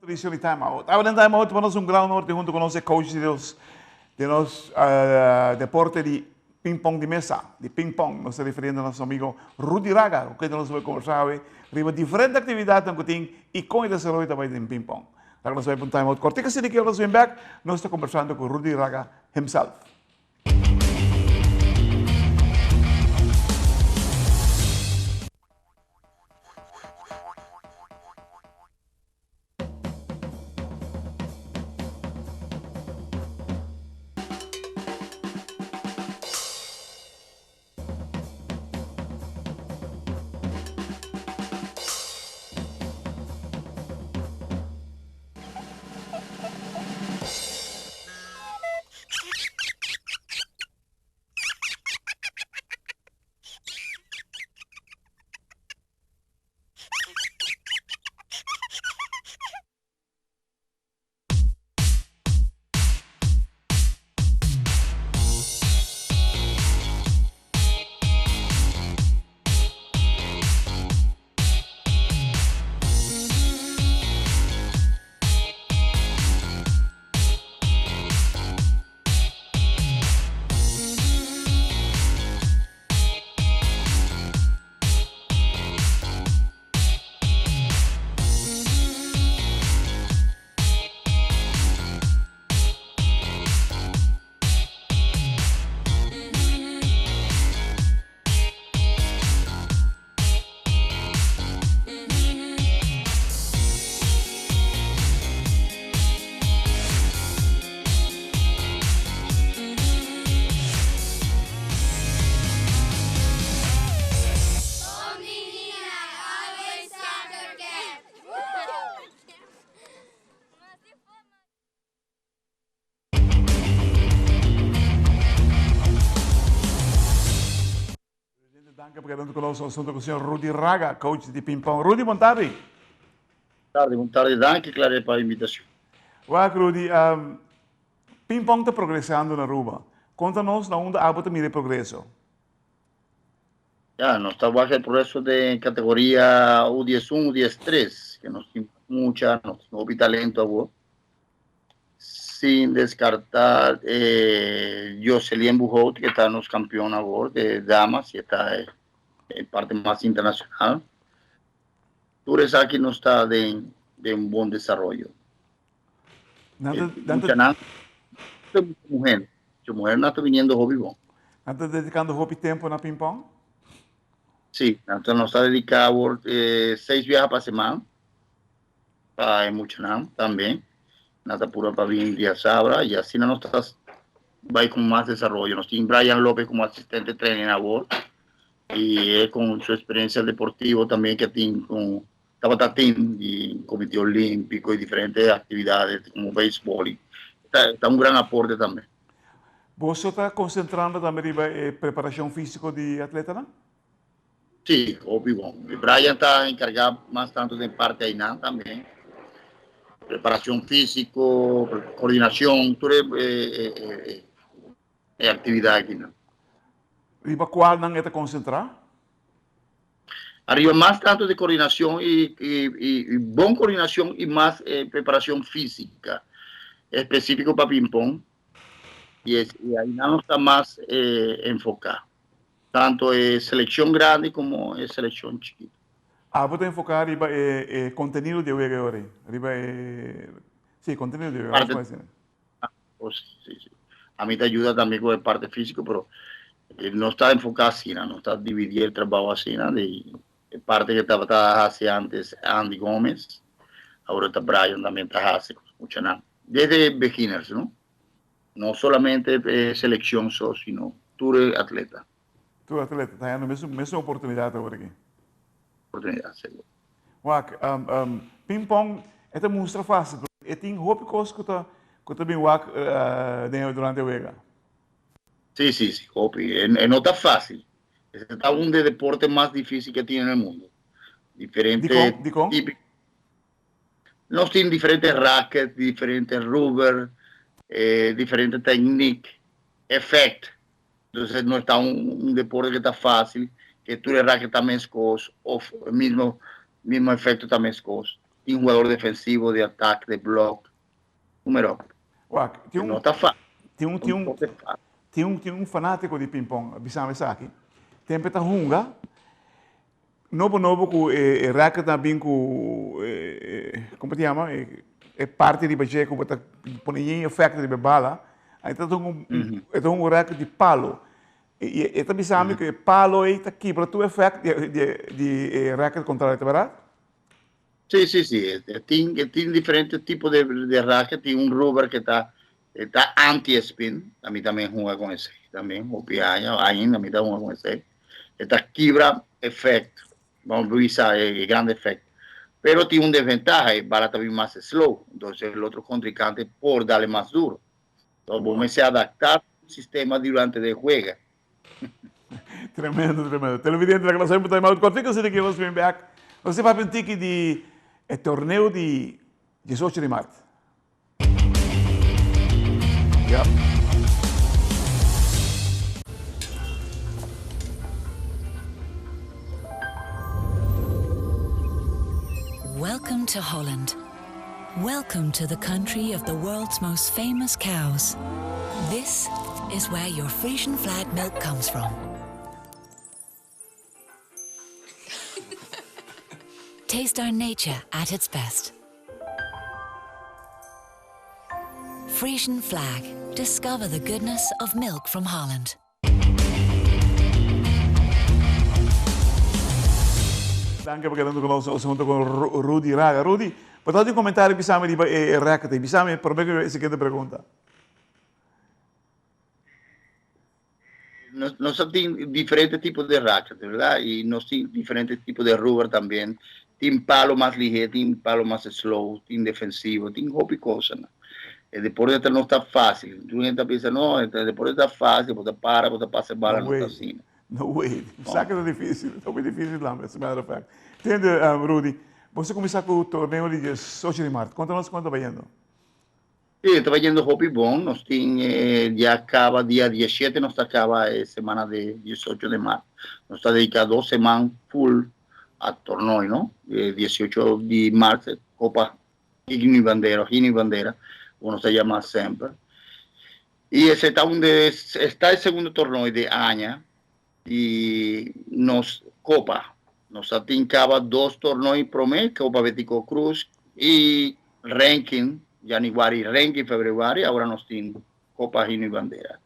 edición de Time Out. Ahora en Time Out ponemos un gran norte junto con los coaches de los deportes de ping-pong de mesa, de ping-pong. Nos está refiriendo a nuestro amigo Rudy Raga, que nos va a conversar sobre diferentes actividades que tiene y con el desarrollo también en ping-pong. Ahora nos va a un Time Out cortica, si que nos ven back, nos está conversando con Rudy Raga himself. Danke per aver conosciuto il asunto con il signor Rudy Raga, coach di ping pong. Rudy, buon tardi. Buon tardi, danke, claro, per l'invitazione. Guarda, Rudy, ping pong está progresando na Aruba. Conta-nos na onde há para mire progreso. Ya, no está bajo el progreso de categoría U11, U13, que nos tiene mucha, nos tiene talento, ¿no? Sin descartar Jocelyn Bujout, que está en los campeones ahora de damas y está en parte más internacional. Turesaki no está de un buen desarrollo. Mucha mujer no está viniendo hobby bon. ¿Estás dedicando hobby tiempo na ping pong? Sí, entonces nos está dedicado 6 viajes para semana. Para mucho también. Nada pura para bien día sabra y así no nos va a ir con más desarrollo. Nos tiene Brian López como asistente trainer a bordo y él con su experiencia deportiva también que tiene con Tabatatín y Comité Olímpico y diferentes actividades como béisbol. Está un gran aporte también. ¿Vos está concentrando también en preparación física de atleta, no? Sí, obvio. Brian está encargado más tanto de parte ahí también. Preparación físico, coordinación, actividad aquí, ¿no? ¿Y para cuál no está concentrado? Arriba más tanto de coordinación y buena coordinación y más preparación física, específico para ping-pong. Y ahí no está más enfocado. Tanto selección grande como selección chiquita. Vou enfocar en contenido de juego ahora. Sí, contenido de juego. Sí. A mí te ayuda también con el parte físico, pero no está enfocado así, no está dividido el trabajo así, de parte que estaba haciendo antes Andy Gómez, ahora está Brian también está haciendo mucho nada. Desde beginners, ¿no? No solamente selección, sino tú eres atleta. Tú atleta, está dando misma oportunidad ahora aquí. Oportunidad, seguro. Wak, ping-pong, é muito fácil. E tem roupa que também wak durante a juega. Sí, Hopi. No está fácil. Está uno de deportes más difíciles que tiene en el mundo. Diferentes tipos. No tienen diferentes rackets, diferentes rubber, diferentes técnicas, efectos. Entonces no está un deporte que está fácil, que tú el racket también escoges, o mismo efecto también escoges. tiene un jugador defensivo, de ataque, de block, número. Wow, Não está fácil. Tinha um fanático de ping-pong, bisama aqui. Tem peta hunga, novo com racket também com, como se chama, é parte de baixo, com bota põe efeito de bala. Aí tá um racket de palo. E tá bisama que palo aí tá aqui para tu efeito de racket contra a verdade? Sí, sí, sí. Tiene diferentes tipos de racket. Tiene un rubber que está anti-spin. A mí también juega con ese. También, o piaña, ahí a mí también juega con ese. Esta Kibra Effect. Vamos a revisar el gran efecto. Pero tiene una desventaja. El bala también más slow. Entonces el otro contrincante por darle más duro. Entonces vamos a adaptar el sistema durante el juego. Tremendo, tremendo. Televidente da Glações por Time Out. Quando fica assim que nós vem back, você vai pensar que de torneio de 18 de março. Yep. Welcome to Holland. Welcome to the country of the world's most famous cows. This is where your Frisian flag milk comes from. Taste our nature at its best. Frisian flag. Discover the goodness of milk from Holland. Danke per essere con noi, siamo con Rudy Raga. Rudy, potete commentare bisame di racket, bisame per me che si chiede pregunta. Nosotros tenemos diferentes tipos de racket, ¿verdad? Y nos tiene diferentes tipos de rubber también. Tiene palo más ligero, tiene palo más slow, tiene defensivo, tiene hobby cosas, ¿no? El deporte no está fácil. Tú piensas, no, el deporte está fácil, porque para, porque pasa bala, no está así. No way. Saca é difícil, é muito difícil lá, as a matter of fact. Entende, Rudy? Você começou com o torneio de 18 de março. Conta-nos quanto vai indo. Sí, estaba yendo Hobby Bond, nos tiene, ya acaba día 17, nos acaba semana de 18 de marzo. Nos está dedicado 2 semanas full a torneo, ¿no? 18 de marzo, Copa Hini Bandera, como se llama siempre. Y ese está el segundo torneo de año y nos atincaba 2 torneos promedio, Copa Betico Cruz y ranking. Januari, ranking, febrero, ahora nos tiene Copa Hino y Bandera.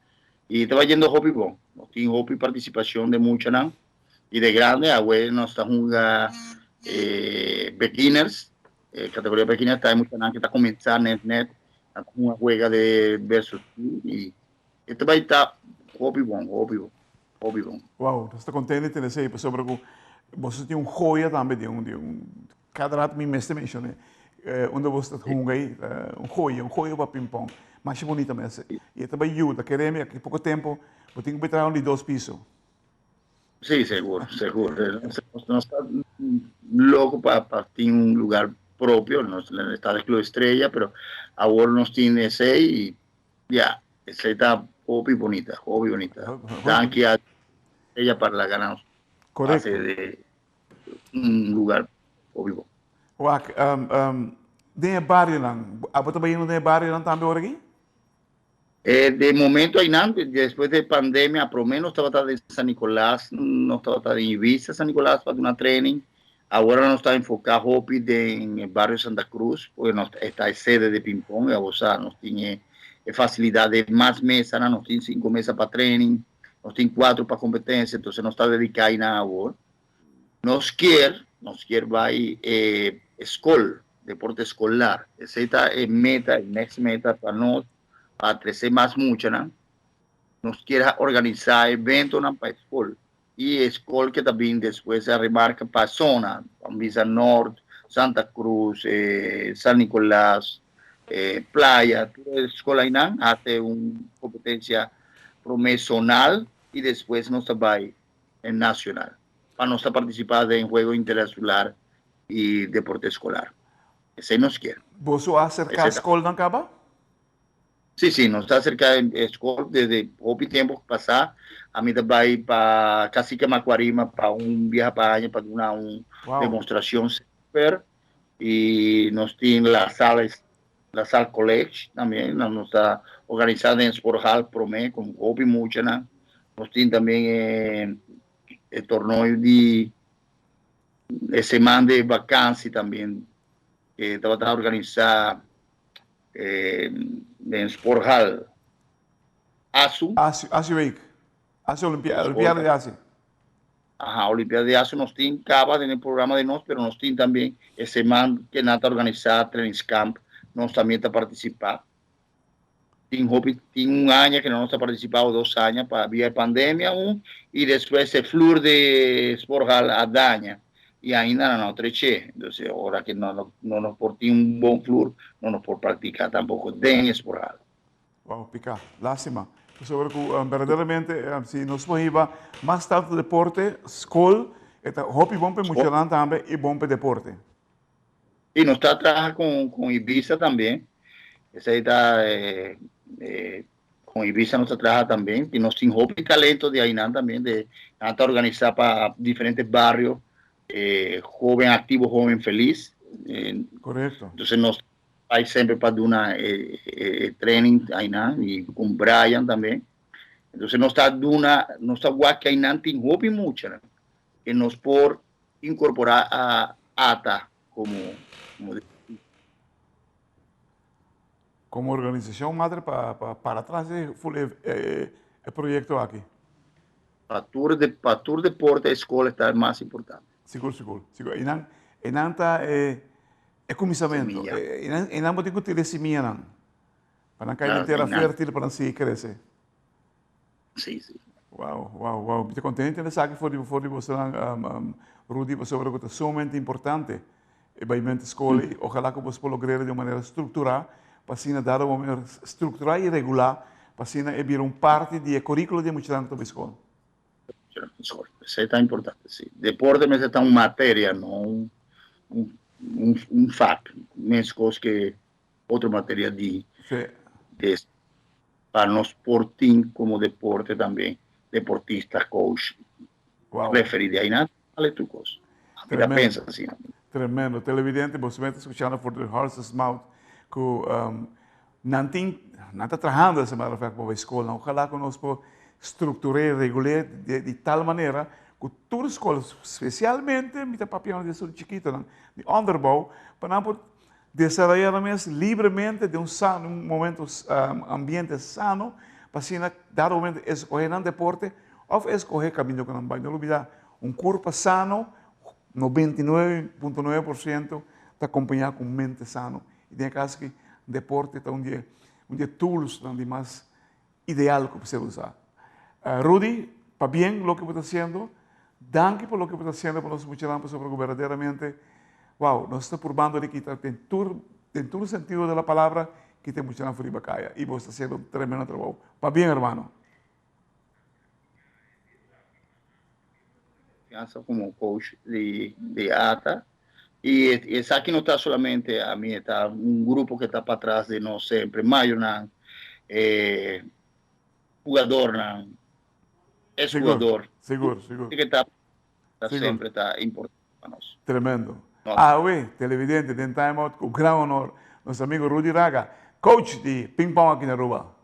Y estaba yendo Hobby Bon, nos tiene Hobby participación de mucha, ¿no? Y de grande, ahora nos está jugando beginners, categoría beginners, está mucha, que está comenzando net, una juega de versus, y este va a estar Hobby Bon. Wow, você está contente de ter esse aí, porque você tem joia também cada rato me mencionei. Onde você está jogando aí, joia para ping-pong. Mas é bonita mesmo. E também ajuda, queremos, que pouco tempo, eu tenho que entrar de 2 pisos. Sí, seguro. No está loco para tener un lugar propio, no está el Club Estrella, pero ahora nos tiene 6 y ya, esa está hobby bonita. Dan aquí a ella para la ganar. Correcto. De un lugar hobby. Wak, de barrio lang. Apa também no de barrio lang também agora aqui? De momento ainda, después de pandemia, por lo menos estaba de San Nicolás, no estaba de Ibiza, San Nicolás para una training. Ahora no está enfocado en el barrio Santa Cruz, porque no está en sede de ping-pong, nos tiene facilidad de más mesas, nos tiene 5 mesas para training, nos tiene 4 para competencia, entonces no está dedicado a nada ahora. Nos quiere va escolar, deporte escolar. Esa es meta, el next meta para nosotros, para crecer más mucho, ¿no? Nos quiere organizar eventos para escuela. Y escuela que también después se remarca para zona, Visa Norte, Santa Cruz, San Nicolás, Playa, toda la escuela hace una competencia profesional y después nos va en nacional. Para no participar en juego internacional y deporte escolar. Ese nos quiere. ¿Vos acerca a escola no acaba? Sí, nos está cerca de escola desde poco tiempo pasar. A mí también para Cacique Macuarima, para un viaje para año, para una demostración super. y nos tiene la sala college también, nos está organizada en Sport Hall Promé con Hopi Muchana, nos tiene también el torneo de semana de vacancia también, que estaba organizada en Sport Hall. Asia Week. Asia Olimpiada de Asia. Ajá, Olimpiada de Asia nos tiene en el programa de nos, pero nos tiene también ese man que nada organizada Training Camp, nos también está participando. Tiene un año que no nos ha participado, 2 años, para vía pandemia y después el flur de Sport Hall a daña. Y ahí nada, no treché. Entonces, ahora que no nos por ti un buen flur, no nos por practicar tampoco de Sport Hall. Wow, pica, lástima. Sobre que verdaderamente, se nós iba mais tanto deporte, escola, hobby bom para mucho también y bom para deporte. Y nos está trabajando con Ibiza también. Esa está con Ibiza nos trabaja también. Y nos tiene hobby talento de Ainán también, de organizar para diferentes barrios, joven activo, joven feliz. Correcto. Entonces nos hay siempre para una training Ainán y con Brian también. Entonces nos está guay que Ainán tiene hobby mucho, ¿no? Que nos por incorporar a ATA como organización madre para atrás el proyecto aquí. Para tour deporte, escola está más importante. Seguro. Enanta comisamento. Enanta tem que ter semilla para que a terra fértil para seguir crecer. Sí. Wow. Estou contente de saber que foi você, Rudy, você vai ser sumamente importante para a escola. Ojalá que você possa lograr de maneira estruturada, para assim dar uma maneira estruturada e regular, para assim vir parte do currículo de muita gente da escola. Isso é tão importante, sim. Deporte mas é uma matéria, não um fato. Menos coisa que outra matéria para nós portim como deporte também, deportista, coach. Wow. Referir aí nada, vale tu coisa. Ainda pensa assim. Tremendo. Televidente, você está escutando por The Horse's Mouth, que não está trabalhando essa maneira para a escola. Ojalá que nós possamos estruturar, regular de tal maneira que todas as escolas, especialmente, me papel de sul chiquito, de underbow, para desarrollar livremente de um momento ambiente sano, para assim dar um momento escolher um deporte ou escolher caminho que não vai. Não olvidar, corpo sano, 99,9% está acompanhado com mente sano. E tem caso que deporte está onde tools onde mais ideal que você usar. Rudy, para bem o que você está fazendo, danke por lo que você está fazendo para nós muchachos, sobre verdadeiramente, wow, nós estamos probando de que tem todo o sentido da palavra que tem muchachos por Ibacaya e você está fazendo um tremendo trabalho. Para bem, hermano. Como coach de ATA y esa aquí no está solamente a mí, está un grupo que está para atrás de nosotros siempre, Mayonan, jugador, es jugador. Seguro. Que está siempre está importante para nosotros. Tremendo. Televidente, de Time Out, con gran honor, nuestro amigo Rudy Raga, coach de ping pong aquí en Aruba.